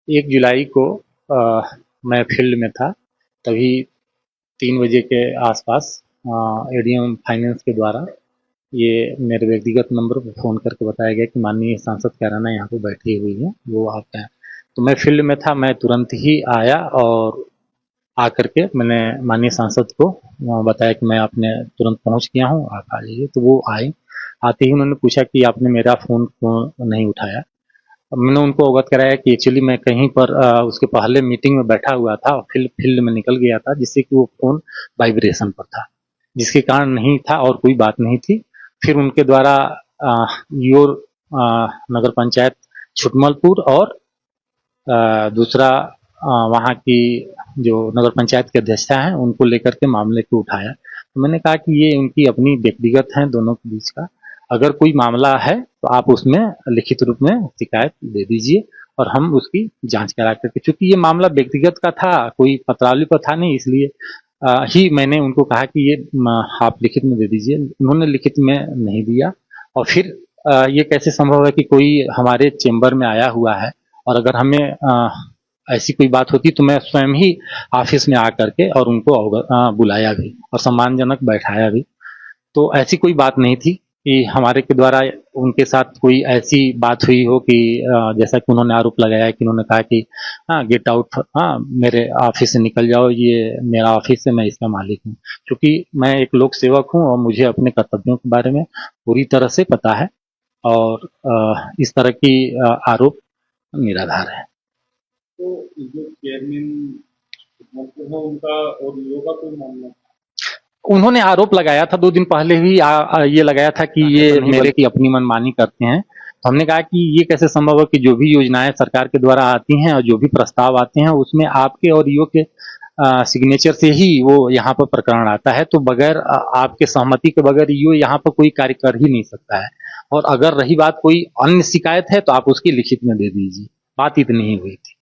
1 जुलाई को मैं फील्ड में था, तभी 3 बजे के आसपास एडीएम फाइनेंस के द्वारा ये मेरे व्यक्तिगत नंबर पर फ़ोन करके बताया गया कि माननीय सांसद कैराना यहाँ पे बैठी हुई हैं, वो आप हैं। तो मैं फील्ड में था, मैं तुरंत ही आया और आकर के मैंने माननीय सांसद को बताया कि मैं अपने तुरंत पहुँच गया हूँ, आप आ जाइए। तो वो आए, आते ही उन्होंने पूछा कि आपने मेरा फ़ोन क्यों नहीं उठाया। अब मैंने उनको अवगत कराया कि एक्चुअली मैं कहीं पर उसके पहले मीटिंग में बैठा हुआ था, फील्ड में निकल गया था, जिससे कि वो फ़ोन वाइब्रेशन पर था, जिसके कारण नहीं था और कोई बात नहीं थी। फिर उनके द्वारा योर नगर पंचायत छुटमलपुर और दूसरा वहाँ की जो नगर पंचायत के अध्यक्षा हैं उनको लेकर के मामले को उठाया। तो मैंने कहा कि ये उनकी अपनी व्यक्तिगत है दोनों के बीच का, अगर कोई मामला है तो आप उसमें लिखित रूप में शिकायत दे दीजिए और हम उसकी जांच करा करके, चूंकि ये मामला व्यक्तिगत का था, कोई पत्रावली पर था नहीं, इसलिए ही मैंने उनको कहा कि ये आप लिखित में दे दीजिए। उन्होंने लिखित में नहीं दिया और फिर ये कैसे संभव है कि कोई हमारे चेंबर में आया हुआ है और अगर हमें ऐसी कोई बात होती तो मैं स्वयं ही ऑफिस में आकर के और उनको बुलाया भी और सम्मानजनक बैठाया भी। तो ऐसी कोई बात नहीं थी कि हमारे के द्वारा उनके साथ कोई ऐसी बात हुई हो कि जैसा कि उन्होंने आरोप लगाया कि उन्होंने कहा कि हाँ गेट आउट, हाँ मेरे ऑफिस से निकल जाओ, ये मेरा ऑफिस है, मैं इसका मालिक हूँ। क्योंकि मैं एक लोक सेवक हूँ और मुझे अपने कर्तव्यों के बारे में पूरी तरह से पता है और इस तरह की आरोप निराधार है। तो जो चेयरमैन है उनका और ईओ का कोई मामला, उन्होंने आरोप लगाया था 2 दिन पहले ही ये लगाया था कि ये मेरे की अपनी मनमानी करते हैं। तो हमने कहा कि ये कैसे संभव है कि जो भी योजनाएं सरकार के द्वारा आती हैं और जो भी प्रस्ताव आते हैं उसमें आपके और ईओ के सिग्नेचर से ही वो यहाँ पर प्रकरण आता है, तो बगैर आपके सहमति के बगैर ईओ यहाँ पर कोई कार्य कर ही नहीं सकता है। और अगर रही बात कोई अन्य शिकायत है तो आप उसकी लिखित में दे दीजिए, बात इतनी ही हुई थी।